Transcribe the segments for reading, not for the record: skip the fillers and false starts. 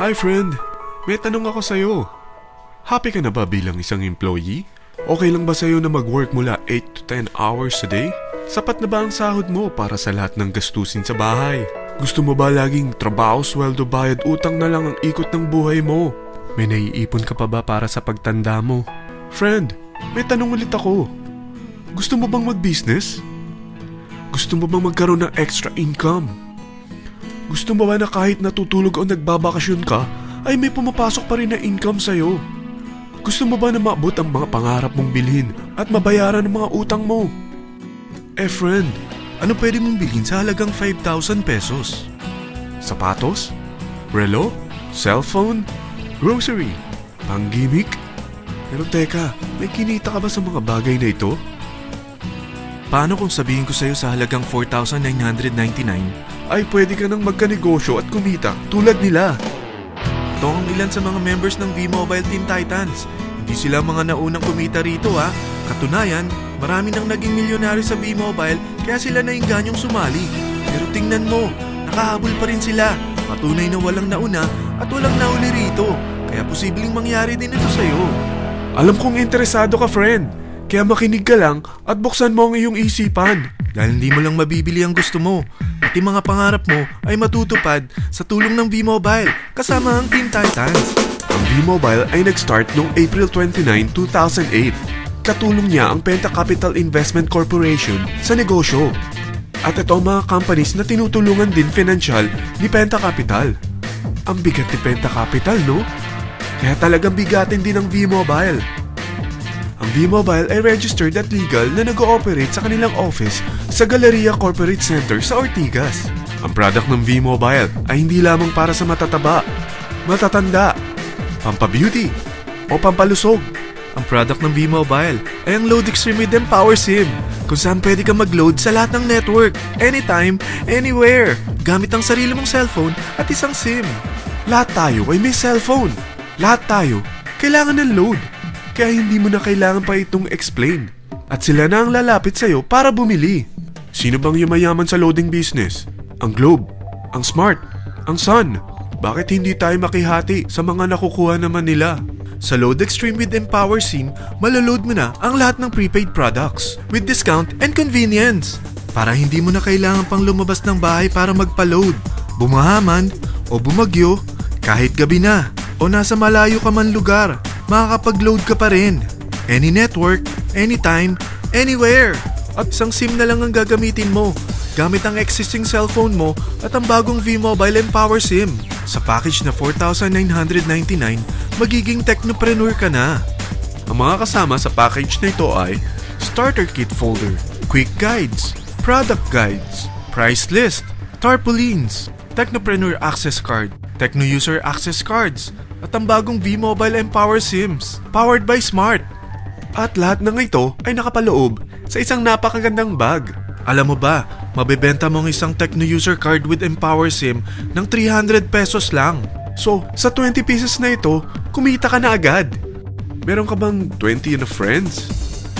Hi friend, may tanong ako sa'yo. Happy ka na ba bilang isang employee? Okay lang ba sa'yo na mag-work mula 8 to 10 hours a day? Sapat na ba ang sahod mo para sa lahat ng gastusin sa bahay? Gusto mo ba laging trabaho, sweldo, bayad, utang na lang ang ikot ng buhay mo? May naiipon ka pa ba para sa pagtanda mo? Friend, may tanong ulit ako. Gusto mo bang mag-business? Gusto mo bang magkaroon ng extra income? Gusto mo ba na kahit natutulog o nagbabakasyon ka, ay may pumapasok pa rin na income sa'yo? Gusto mo ba na maabot ang mga pangarap mong bilhin at mabayaran ang mga utang mo? Friend, ano pwede mong bilhin sa halagang 5,000 pesos? Sapatos? Relo? Cellphone? Grocery? Pang-gimmick? Pero teka, may kinita ka ba sa mga bagay na ito? Paano kung sabihin ko sa'yo sa halagang 4,999 ay pwede ka nang magkanegosyo at kumita tulad nila? Ito ang ilan sa mga members ng V-Mobile Team Titans. Hindi sila mga naunang kumita rito ha. Katunayan, marami nang naging milyonaryo sa V-Mobile kaya sila naingganyong sumali. Pero tingnan mo, nakahabol pa rin sila. Patunay na walang nauna at walang nauli rito. Kaya posibleng mangyari din ito sa'yo. Alam kong interesado ka, friend. Kaya makinig ka lang at buksan mo ang iyong isipan. Dahil hindi mo lang mabibili ang gusto mo. Pati mga pangarap mo ay matutupad sa tulong ng V-Mobile kasama ang Team Titans. Ang V-Mobile ay nag-start noong April 29, 2008. Katulong niya ang Penta Capital Investment Corporation sa negosyo. At ito ang mga companies na tinutulungan din financial ni Penta Capital. Ang bigat ni Penta Capital, no? Kaya talagang bigatin din ang V-Mobile. Ang V-Mobile ay registered at legal na nag-ooperate sa kanilang office sa Galleria Corporate Center sa Ortigas. Ang product ng V-Mobile ay hindi lamang para sa matataba, matatanda, pampabeauty, o pampalusog. Ang product ng V-Mobile ay ang Load Extreme with Empower SIM, kung saan pwede ka mag-load sa lahat ng network, anytime, anywhere, gamit ang sarili mong cellphone at isang SIM. Lahat tayo ay may cellphone. Lahat tayo kailangan ng load. Kaya hindi mo na kailangan pa itong explain. At sila na ang lalapit sa'yo para bumili. Sino bang yumayaman sa loading business? Ang Globe, ang Smart, ang Sun. Bakit hindi tayo makihati sa mga nakukuha naman nila? Sa Load Extreme with Empower SIM, maloload mo na ang lahat ng prepaid products with discount and convenience. Para hindi mo na kailangan pang lumabas ng bahay para magpa-load. Bumahaman o bumagyo, kahit gabi na o nasa malayo ka man lugar, makakapag-load ka pa rin. Any network, anytime, anywhere. At isang SIM na lang ang gagamitin mo gamit ang existing cellphone mo at ang bagong V-Mobile Empower SIM. Sa package na 4,999, magiging technopreneur ka na. Ang mga kasama sa package na ito ay Starter Kit Folder, Quick Guides, Product Guides, Price List, Tarpaulins, Technopreneur Access Card, Techno User Access Cards, at ang bagong V-Mobile Empower SIMs, powered by Smart. At lahat ng ito ay nakapaloob sa isang napakagandang bag. Alam mo ba, mabebenta mo ang isang Techno User Card with Empower SIM ng 300 pesos lang. So, sa 20 pieces na ito, kumita ka na agad. Meron ka bang 20 na friends,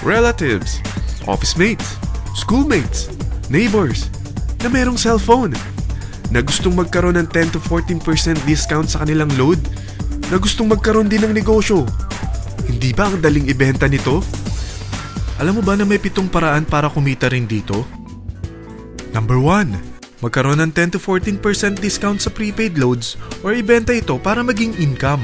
relatives, office mates, schoolmates, neighbors, na merong cellphone, na gustong magkaroon ng 10 to 14% discount sa kanilang load, na gustong magkaroon din ng negosyo? Hindi ba ang daling ibenta nito? Alam mo ba na may 7 paraan para kumita rin dito? Number 1. Magkaroon ng 10 to 14% discount sa prepaid loads or ibenta ito para maging income.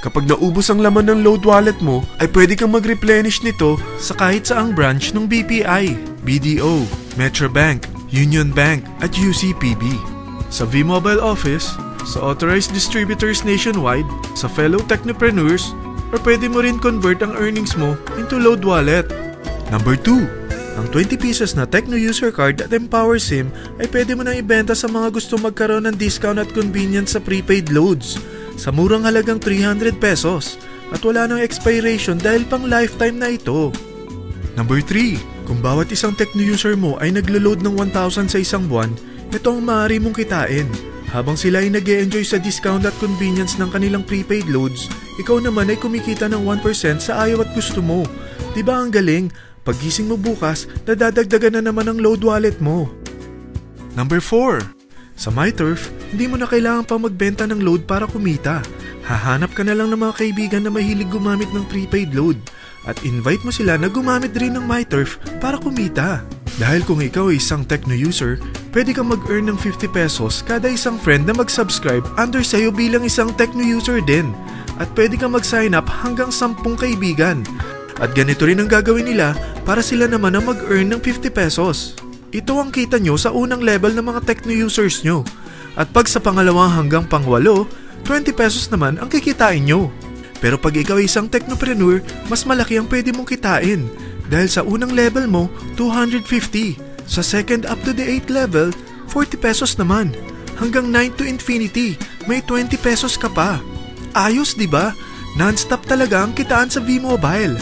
Kapag naubos ang laman ng load wallet mo, ay pwede kang mag-replenish nito sa kahit saang branch ng BPI, BDO, Metrobank, Union Bank at UCPB. Sa V-Mobile Office, sa authorized distributors nationwide, sa fellow technopreneurs, or pwede mo rin convert ang earnings mo into load wallet. Number 2. Ang 20 pieces na Techno User Card at Empower SIM ay pwede mo nang ibenta sa mga gusto magkaroon ng discount at convenience sa prepaid loads sa murang halagang 300 pesos at wala nang expiration dahil pang lifetime na ito. Number 3. Kung bawat isang Techno user mo ay naglo-load ng 1,000 sa isang buwan, ito ang maaari mong kitain. Habang sila ay nag-e-enjoy sa discount at convenience ng kanilang prepaid loads, ikaw naman ay kumikita ng 1% sa ayaw at gusto mo. Diba ang galing? Paggising mo bukas, nadadagdagan na naman ang load wallet mo. Number 4. Sa MyTurf, hindi mo na kailangan pa magbenta ng load para kumita. Hahanap ka na lang ng mga kaibigan na mahilig gumamit ng prepaid load at invite mo sila na gumamit rin ng MyTurf para kumita. Dahil kung ikaw ay isang Tecno user, pwede kang mag-earn ng 50 pesos kada isang friend na mag-subscribe under sa'yo bilang isang Tecno user din. At pwede kang mag-sign up hanggang 10 kaibigan. At ganito rin ang gagawin nila para sila naman ang mag-earn ng 50 pesos. Ito ang kita nyo sa unang level ng mga Tecno users nyo. At pag sa pangalawa hanggang pang-8, 20 pesos naman ang kikitain nyo. Pero pag ikaw ay isang technopreneur, mas malaki ang pwede mong kitain. Dahil sa unang level mo, 250. Sa second up to the 8th level, 40 pesos naman. Hanggang 9 to infinity, may 20 pesos ka pa. Ayos, di ba? Non-stop talaga ang kitaan sa V-Mobile.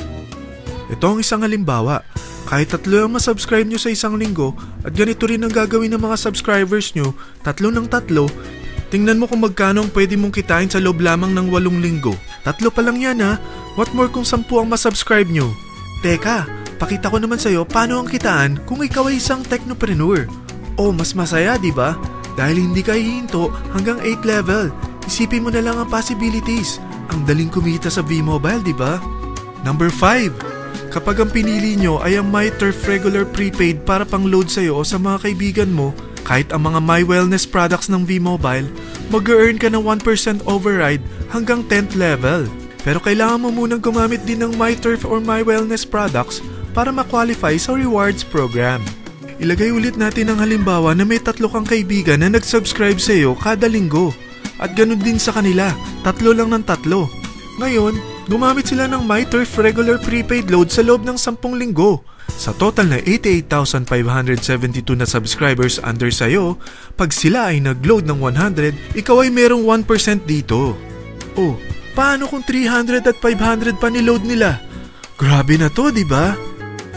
Ito ang isang halimbawa. Kahit 3 ang masubscribe nyo sa isang linggo at ganito rin ang gagawin ng mga subscribers nyo, 3 ng 3, tingnan mo kung magkano ang pwede mong kitain sa loob lamang ng 8 linggo. 3 pa lang yan ha. What more kung 10 ang masubscribe nyo? Teka, pakita ko naman sa'yo paano ang kitaan kung ikaw ay isang technopreneur. Oh, mas masaya, di ba? Dahil hindi ka hihinto hanggang 8 level. Isipin mo na lang ang possibilities. Ang daling kumita sa V-Mobile, di ba? Number 5. Kapag ang pinili nyo ay ang MyTurf regular prepaid para pang load sa'yo o sa mga kaibigan mo, kahit ang mga My Wellness products ng V-Mobile, mag-earn ka ng 1% override hanggang 10th level. Pero kailangan mo munang gumamit din ng MyTurf or My Wellness products para ma-qualify sa rewards program. Ilagay ulit natin ang halimbawa na may 3 kang kaibigan na nag-subscribe sa'yo kada linggo. At ganun din sa kanila, 3 lang ng 3. Ngayon, gumamit sila ng MyTurf regular prepaid load sa loob ng 10 linggo. Sa total na 88,572 na subscribers under sa'yo, pag sila ay nag-load ng 100, ikaw ay merong 1% dito. Oh, paano kung 300 at 500 pa ni-load nila? Grabe na to, di ba?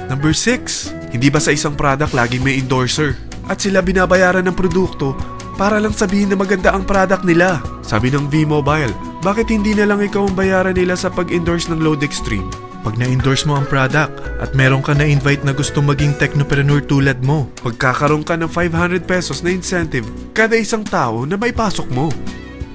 Number 6. Hindi ba sa isang product laging may endorser? At sila binabayaran ng produkto para lang sabihin na maganda ang product nila. Sabi ng V-Mobile, bakit hindi na lang ikaw ang bayaran nila sa pag-endorse ng Load Extreme? Pag na-endorse mo ang product at meron ka na-invite na gustong maging technopreneur tulad mo, magkakaroon ka ng 500 pesos na incentive kada isang tao na may pasok mo.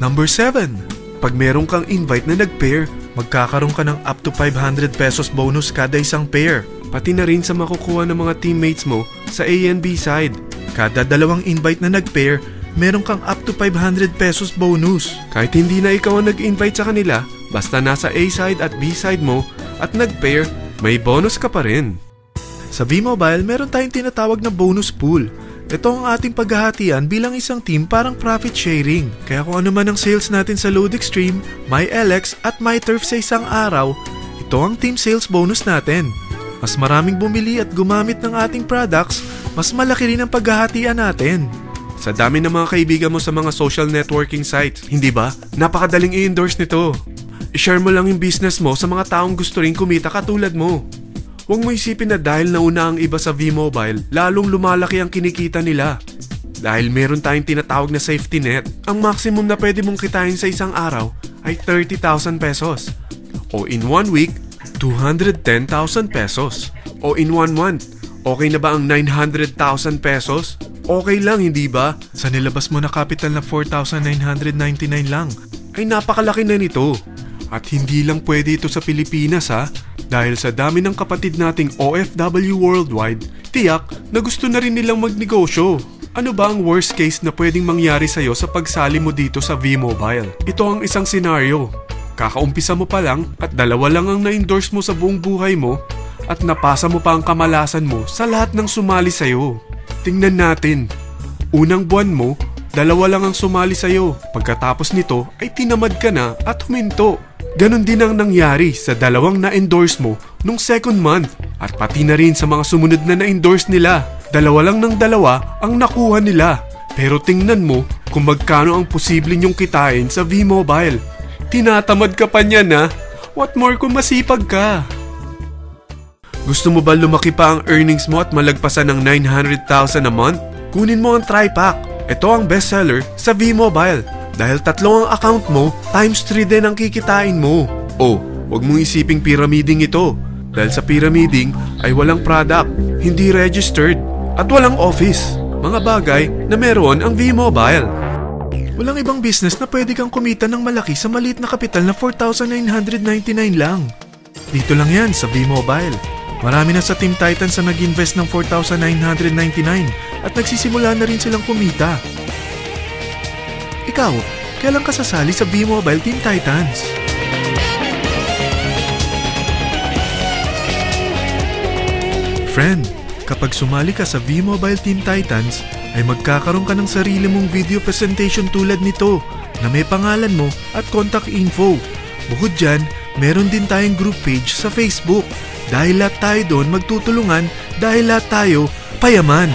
Number 7. Pag meron kang invite na nag-pair, magkakaroon ka ng up to 500 pesos bonus kada isang pair. Pati na rin sa makukuha ng mga teammates mo sa A and B side. Kada 2 invite na nag-pair, meron kang up to 500 pesos bonus. Kahit hindi na ikaw ang nag-invite sa kanila, basta nasa A side at B side mo at nag-pair, may bonus ka pa rin. Sa V-Mobile, meron tayong tinatawag na bonus pool. Ito ang ating paghahatian bilang isang team parang profit sharing. Kaya kung ano man ang sales natin sa Load Extreme, MyLX at MyTurf sa isang araw, ito ang team sales bonus natin. Mas maraming bumili at gumamit ng ating products, mas malaki rin ang paghahatian natin. Sa dami ng mga kaibigan mo sa mga social networking sites, hindi ba? Napakadaling i-endorse nito. I-share mo lang yung business mo sa mga taong gusto rin kumita katulad mo. Huwag mo isipin na dahil nauna ang iba sa V-Mobile, lalong lumalaki ang kinikita nila. Dahil meron tayong tinatawag na safety net, ang maximum na pwede mong kitain sa isang araw ay 30,000 pesos. O in 1 week, 210,000 pesos. O in 1 month, okay na ba ang 900,000 pesos? Okay lang, hindi ba? Sa nilabas mo na capital na 4,999 lang, ay napakalaki na nito. At hindi lang pwede ito sa Pilipinas ha, dahil sa dami ng kapatid nating OFW worldwide, tiyak na gusto na rin nilang magnegosyo. Ano ba ang worst case na pwedeng mangyari sa'yo sa pagsali mo dito sa V-Mobile? Ito ang isang senaryo. Kakaumpisa mo pa lang at 2 lang ang na-endorse mo sa buong buhay mo at napasa mo pa ang kamalasan mo sa lahat ng sumali sa'yo. Tingnan natin. Unang buwan mo, 2 lang ang sumali sa'yo. Pagkatapos nito ay tinamad ka na at huminto. Ganon din ang nangyari sa 2 na-endorse mo nung second month at pati na rin sa mga sumunod na na-endorse nila. 2 lang ng 2 ang nakuha nila. Pero tingnan mo kung magkano ang posible nyong kitain sa V-Mobile. Tinatamad ka pa niyan ha? What more kung masipag ka? Gusto mo ba lumaki pa ang earnings mo at malagpasan ng 900,000 a month? Kunin mo ang TriPack. Ito ang bestseller sa V-Mobile. Dahil 3 ang account mo, times 3 din ang kikitain mo. Oh, huwag mong isiping pyramiding ito. Dahil sa pyramiding ay walang product, hindi registered, at walang office. mga bagay na meron ang V-Mobile. Walang ibang business na pwede kang kumita ng malaki sa maliit na kapital na 4,999 lang. Dito lang yan sa V-Mobile. Marami na sa Team Titans na nag-invest ng 4,999 at nagsisimula na rin silang kumita. Ikaw, kailan ka sasali sa V-Mobile Team Titans? Friend, kapag sumali ka sa V-Mobile Team Titans, ay magkakaroon ka ng sarili mong video presentation tulad nito na may pangalan mo at contact info. Bukod dyan, meron din tayong group page sa Facebook. Dahil lahat tayo doon magtutulungan dahil lahat tayo payaman.